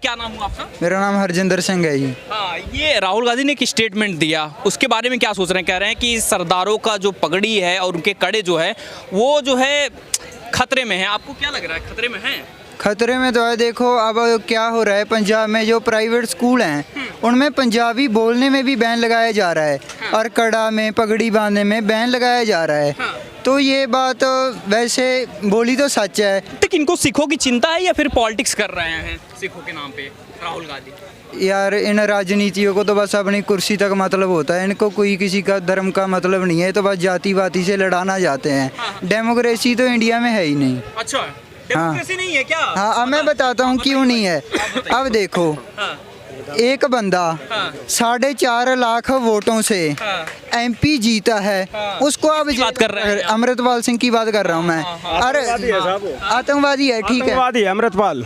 क्या नाम हुआ आपका? मेरा नाम हरजिंदर सिंह है जी। हाँ, ये राहुल गांधी ने एक स्टेटमेंट दिया, उसके बारे में क्या सोच रहे हैं? कह रहे हैं कि सरदारों का जो पगड़ी है और उनके कड़े जो है वो जो है खतरे में है। आपको क्या लग रहा है, खतरे में है? खतरे में तो है। देखो अब क्या हो रहा है, पंजाब में जो प्राइवेट स्कूल हैं उनमें पंजाबी बोलने में भी बैन लगाया जा रहा है और कड़ा में पगड़ी बांधने में बैन लगाया जा रहा है। तो ये बात वैसे बोली तो सच है। तक इनको सिखों की चिंता है या फिर पॉलिटिक्स कर रहे हैं सिखों के नाम पे राहुल गांधी? यार इन राजनीतियों को तो बस अपनी कुर्सी तक मतलब होता है, इनको कोई किसी का धर्म का मतलब नहीं है, तो बस जाति वाती से लड़ाना चाहते हैं। डेमोक्रेसी तो इंडिया में है ही नहीं। अच्छा, डेमोक्रेसी नहीं है क्या? हाँ, अब मैं बताता हूँ क्यों नहीं है। अब देखो, एक बंदा 4.5 लाख वोटों से MP जीता है, उसको अब बात कर रहे हैं? अमृतपाल सिंह की बात कर रहा हूँ मैं। अरे आतंकवादी है, ठीक है, आतंकवादी है अमृतपाल।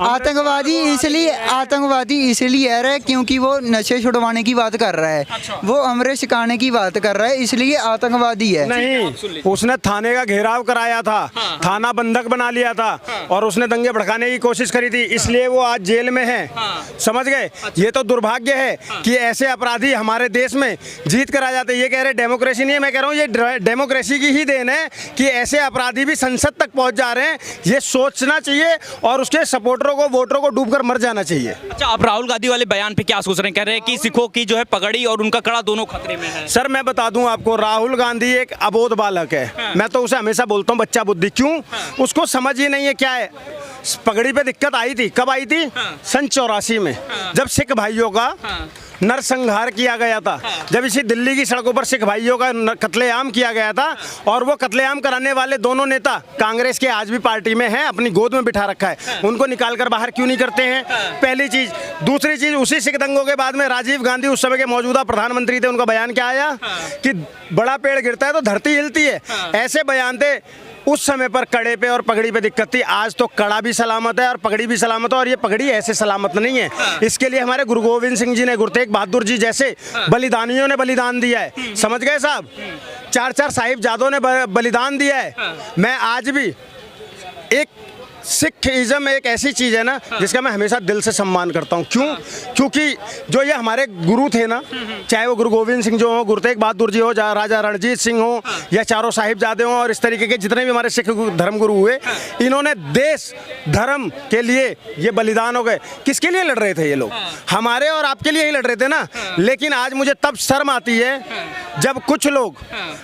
आतंकवादी इसलिए है रहा क्योंकि वो नशे छुड़वाने की बात कर रहा है, वो अमृत छिकाने की बात कर रहा है, इसलिए आतंकवादी है। नहीं, उसने थाने का घेराव कराया था, थाना बंधक बना लिया था और उसने दंगे भड़काने की कोशिश करी थी, इसलिए वो आज जेल में है। समझ गए? ये तो दुर्भाग्य है कि ऐसे अपराधी हमारे देश में जीत कर आ जाते। ये कह रहे डेमोक्रेसी नहीं है, मैं कह रहा हूँ ये डेमोक्रेसी की ही देन है कि ऐसे अपराधी भी संसद तक पहुंच जा रहे हैं। ये सोचना चाहिए और उसके सपोर्टरों को, वोटरों को डूबकर मर जाना चाहिए। अच्छा, आप राहुल गांधी वाले बयान पे क्या सोच रहे हैं? कह रहे हैं कि सिखों की जो है पगड़ी और उनका कड़ा दोनों खतरे में है। सर मैं बता दूं आपको, राहुल गांधी एक अबोध बालक है। मैं तो उसे हमेशा बोलता हूँ बच्चा बुद्धि। क्यों? उसको समझ ही नहीं है क्या है। पगड़ी पे दिक्कत आई थी, कब आई थी? सन 84 में, जब सिख भाइयों का नरसंहार किया गया था, जब इसी दिल्ली की सड़कों पर सिख भाइयों का कत्लेआम किया गया था। और वो कत्लेआम कराने वाले दोनों नेता कांग्रेस के आज भी पार्टी में हैं, अपनी गोद में बिठा रखा है। उनको निकाल कर बाहर क्यों नहीं करते हैं? पहली चीज। दूसरी चीज, उसी सिख दंगों के बाद में राजीव गांधी उस समय के मौजूदा प्रधानमंत्री थे, उनका बयान क्या आया कि बड़ा पेड़ गिरता है तो धरती हिलती है। ऐसे बयान थे। उस समय पर कड़े पे और पगड़ी पे दिक्कत थी। आज तो कड़ा भी सलामत है और पगड़ी भी सलामत है, और ये पगड़ी ऐसे सलामत नहीं है। इसके लिए हमारे गुरु गोविंद सिंह जी ने, गुरु तेग बहादुर जी जैसे बलिदानियों ने बलिदान दिया है। समझ गए साहब? 4 साहिबजादों ने बलिदान दिया है। मैं आज भी एक सिखिज्म एक ऐसी चीज़ है ना जिसका मैं हमेशा दिल से सम्मान करता हूँ। क्यों? क्योंकि जो ये हमारे गुरु थे ना, चाहे वो गुरु गोविंद सिंह जो हो, गुरु तेग बहादुर जी हो, राजा रणजीत सिंह हो, या चारों साहिबजादे हों, और इस तरीके के जितने भी हमारे सिख धर्म गुरु हुए, इन्होंने देश धर्म के लिए ये बलिदान हो गए। किसके लिए लड़ रहे थे ये लोग? हमारे और आपके लिए ही लड़ रहे थे ना। लेकिन आज मुझे तब शर्म आती है जब कुछ लोग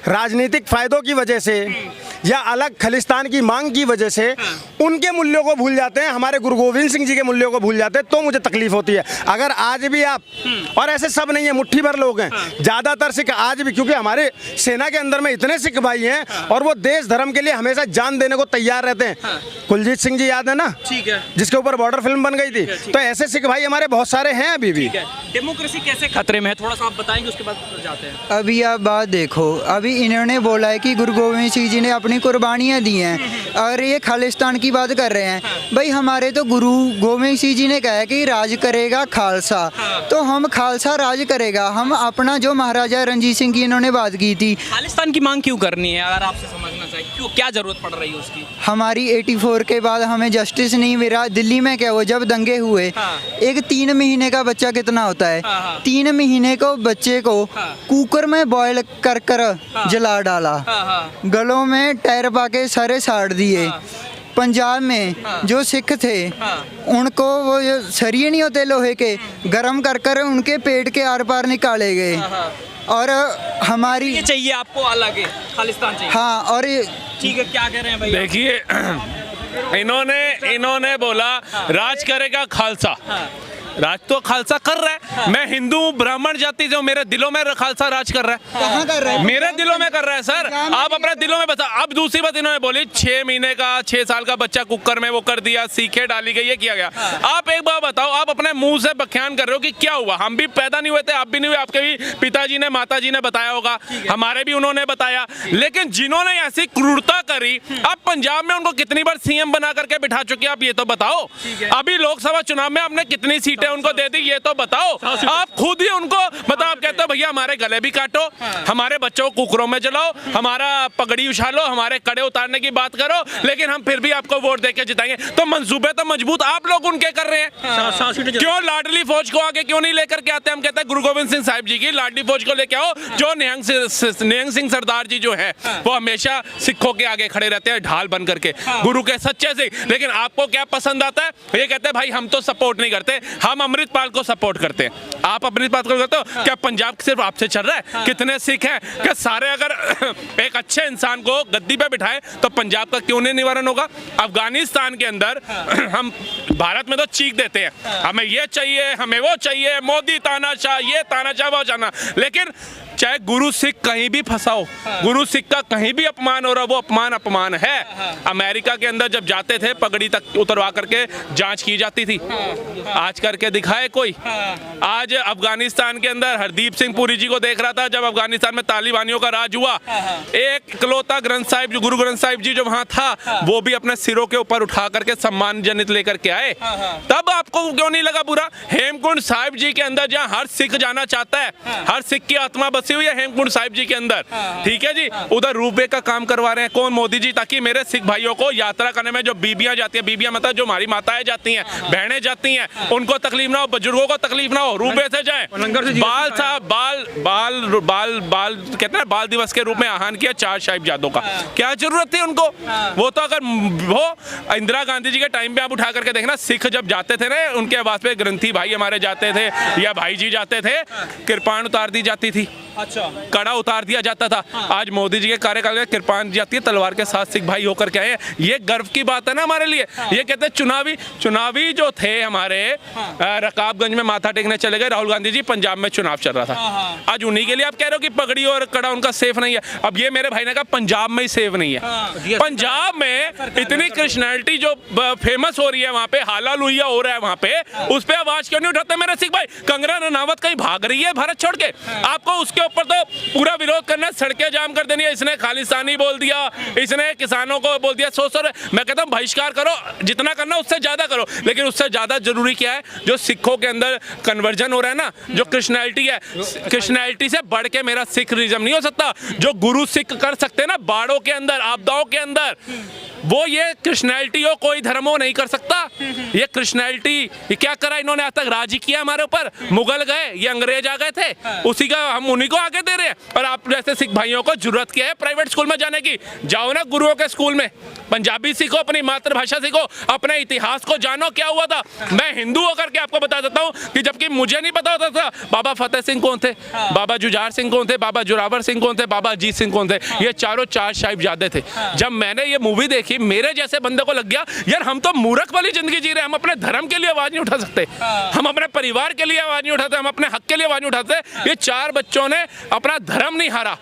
राजनीतिक फायदों की वजह से या अलग खालिस्तान की मांग की वजह से उनके मूल्यों को भूल जाते हैं, हमारे गुरु गोविंद सिंह जी के मूल्यों को भूल जाते हैं, तो मुझे तकलीफ होती है। अगर आज भी आप, और ऐसे सब नहीं है, मुट्ठी भर लोग हैं, ज्यादातर सिख आज भी, क्योंकि हमारे सेना के अंदर में इतने सिख भाई हैं और वो देश धर्म के लिए हमेशा जान देने को तैयार रहते हैं। कुलजीत सिंह जी याद है ना? ठीक है, जिसके ऊपर बॉर्डर फिल्म बन गई थी। तो ऐसे सिख भाई हमारे बहुत सारे हैं अभी भी। डेमोक्रेसी कैसे खतरे में है, थोड़ा सा आप बताएंगे, उसके बाद जाते हैं। अभी आप बात देखो, अभी इन्होंने बोला है कि गुरु गोविंद सिंह जी ने अपनी कुर्बानियाँ दी हैं और ये खालिस्तान की बात कर रहे हैं। भाई हमारे तो गुरु गोविंद सिंह जी ने कहा है कि राज करेगा खालसा, तो हम खालसा राज करेगा। हम अपना जो महाराजा रणजीत सिंह की इन्होंने बात की थी, खालिस्तान की मांग क्यों करनी है? अगर आपसे समझना चाहिए क्यों, क्या जरूरत पड़ रही है उसकी? हमारी 84 के बाद हमें जस्टिस नहीं मिला। दिल्ली में क्या हुआ, जब दंगे हुए, एक 3 महीने का बच्चा कितना होता है, 3 महीने को बच्चे को कुकर में बॉयल कर जला डाला, गलों में टायर पाके सारे साड़ दिए। पंजाब में जो सिख थे उनको वो सरिये नहीं होते लोहे के, गरम कर उनके पेट के आर पार निकाले गए। और हमारी ये चाहिए आपको अलग है, खालिस्तान चाहिए। हाँ, और ठीक है, क्या कह रहे हैं भाई? देखिए इन्होंने बोला राज करेगा खालसा। राज तो खालसा कर रहा है। मैं हिंदू ब्राह्मण जाति से हूं, मेरे दिलों में खालसा राज कर रहा है। कहाँ कर रहा है? मेरे दिलों में कर रहा है सर। आप अपने दिलों में बता। अब दूसरी बात इन्होंने बोली 6 महीने का 6 साल का बच्चा कुकर में वो कर दिया, सीखे डाली गई, ये किया गया। आप एक बात बताओ, आप अपने मुंह से बख्यान कर रहे हो कि क्या हुआ? हम भी पैदा नहीं हुए थे, आप भी नहीं हुए, आपके भी पिताजी ने माताजी ने बताया होगा, हमारे भी उन्होंने बताया। लेकिन जिन्होंने ऐसी क्रूरता करी, अब पंजाब में उनको कितनी बार CM बना करके बिठा चुके आप ये तो बताओ। अभी लोकसभा चुनाव में आपने कितनी सीटें सीटें उनको दे दी, ये तो बताओ। आप खुद ही उनको बताओ, आप कहते हो भैया हमारे गले भी काटो, हमारे बच्चों को कुकरों में जलाओ, हमारा पगड़ी उछालो, हमारे कड़े उतारने की बात करो, लेकिन हम फिर भी आपको वोट देके जिताएंगे। तो मंसूबे तो मजबूत आप लोग उनके कर रहे हैं। क्यों लाडली फौज को आगे क्यों नहीं लेकर के आते? हम कहते हैं गुरु गोविंद सिंह साहिब जी की लाडली फौज को लेके आओ। जो निहंग सिंह सरदार जी जो है वो हमेशा सिखों के आगे खड़े रहते हैं ढाल बन करके, गुरु के सच्चे सिख। लेकिन आपको क्या पसंद आता है? ये कहते हैं भाई हम तो सपोर्ट नहीं करते, हम अमृतपाल को सपोर्ट करते हैं। आप अमृतपाल को करते हो क्या? पंजाब सिर्फ आपसे चल रहा है? कितने सिख हैं क्या सारे? अगर एक अच्छे इंसान को गद्दी पे बिठाए तो पंजाब का क्यों नहीं निवारण होगा? अफगानिस्तान के अंदर हम भारत में तो चीख देते हैं, हमें ये चाहिए, हमें वो चाहिए, मोदी तानाशाह, ये तानाशाह, वो जाना। लेकिन चाहे गुरु सिख कहीं भी फंसाओ, गुरु सिख का कहीं भी अपमान हो रहा, वो अपमान है। अमेरिका के अंदर जब जाते थे पगड़ी तक उतरवा करके जांच की जाती थी, आज करके दिखाए कोई? आज अफगानिस्तान के अंदर हरदीप सिंह पुरी जी को देख रहा था जब अफगानिस्तान में तालिबानियों का राज हुआ, एक इकलौता ग्रंथ साहिब, जो गुरु ग्रंथ साहिब जी जो वहां था, वो भी अपने सिरों के ऊपर उठा करके सम्मान जनित लेकर के आए। तब आपको क्यों नहीं लगा बुरा? हेमकुंड साहिब जी के अंदर जहाँ हर सिख जाना चाहता है, हर सिख की आत्मा बसी हुई है हेमकुंड साहिब जी के अंदर, ठीक है जी, उधर रूपवे का काम करवा रहे हैं कौन? मोदी जी, ताकि मेरे सिख भाइयों को यात्रा करने में जो बीबियां जाती हैं, बीबियां मतलब जो हमारी माताएं जाती हैं, बहनें जाती हैं, उनको तकलीफ ना हो, बुजुर्गों को तकलीफ ना हो, रूपवे से जाए। बाल साहब बाल बाल बाल बाल कहते हैं बाल दिवस के रूप में आह्वान किया 4 साहिबजादों का, क्या जरूरत थी उनको? वो तो अगर वो इंदिरा गांधी जी के टाइम पे आप उठा करके देखना, सिख जब जाते थे ना उनके आवाज पे ग्रंथी भाई हमारे जाते थे या भाई जी जाते थे, कृपाण उतार दी जाती थी, अच्छा कड़ा उतार दिया जाता था। आज मोदी जी के कार्यकाल में कृपाण जाती है, तलवार के साथ सिख भाई होकर के आए। ये गर्व की बात है ना हमारे लिए। ये कहते हैं चुनावी जो थे हमारे, रकाबगंज में माथा टेकने चले गए राहुल गांधी जी, पंजाब में चुनाव चल रहा था, आज उन्हीं के लिए आप कह रहे हो कि पगड़ी और कड़ा उनका सेफ नहीं है। अब ये मेरे भाई ने कहा पंजाब में ही सेफ नहीं है। पंजाब में इतनी क्रिश्चियनिटी जो फेमस हो रही है, वहां पे हाला लुहिया हो रहा है, वहां पे उस पे आवाज क्यों नहीं उठाते मेरे सिख भाई? कंगना रनावत कहीं भाग रही है भारत छोड़ के? आपको उसके ऊपर तो पूरा विरोध करना, सड़कें जाम कर देनी है, इसने खालिस्तानी बोल दिया, इसने किसानों को बोल दिया, मैं कहता हूं बहिष्कार करो, जितना करना उससे ज्यादा करो। लेकिन उससे ज्यादा जरूरी क्या है? जो सिखों के अंदर कन्वर्जन हो रहा है ना, जो क्रिश्चियनिटी है, क्रिश्चियनिटी से बढ़ के मेरा सिखिज्म नहीं हो सकता। जो गुरु सिख कर सकते हैं ना बाड़ों के अंदर, आपदाओं के अंदर, वो ये क्रिश्चियनिटी हो, कोई धर्म हो नहीं कर सकता। ये क्रिश्चियनिटी ये क्या करा इन्होंने? आज तक राज किया हमारे ऊपर। मुगल गए, ये अंग्रेज आ गए थे, उसी का हम उन्हीं को आगे दे रहे हैं। और आप जैसे सिख भाइयों को जरूरत क्या है प्राइवेट स्कूल में जाने की? जाओ ना गुरुओं के स्कूल में, पंजाबी सीखो, अपनी मातृभाषा सीखो, अपने इतिहास को जानो क्या हुआ था। मैं हिंदू होकर के आपको बता देता हूँ कि जबकि मुझे नहीं पता होता था बाबा फतेह सिंह कौन थे, बाबा जुझार सिंह कौन थे, बाबा जोरावर सिंह कौन थे, बाबा अजीत सिंह कौन थे। ये चारों 4 साहिबजादे थे। जब मैंने ये मूवी देखी, मेरे जैसे बंदे को लग गया यार हम तो मूर्ख वाली जिंदगी जी रहे हैं, हम अपने धर्म के लिए आवाज नहीं उठा सकते, हम अपने परिवार के लिए आवाज नहीं उठाते, हम अपने हक के लिए आवाज नहीं उठाते। ये 4 बच्चों ने अपना धर्म नहीं हारा।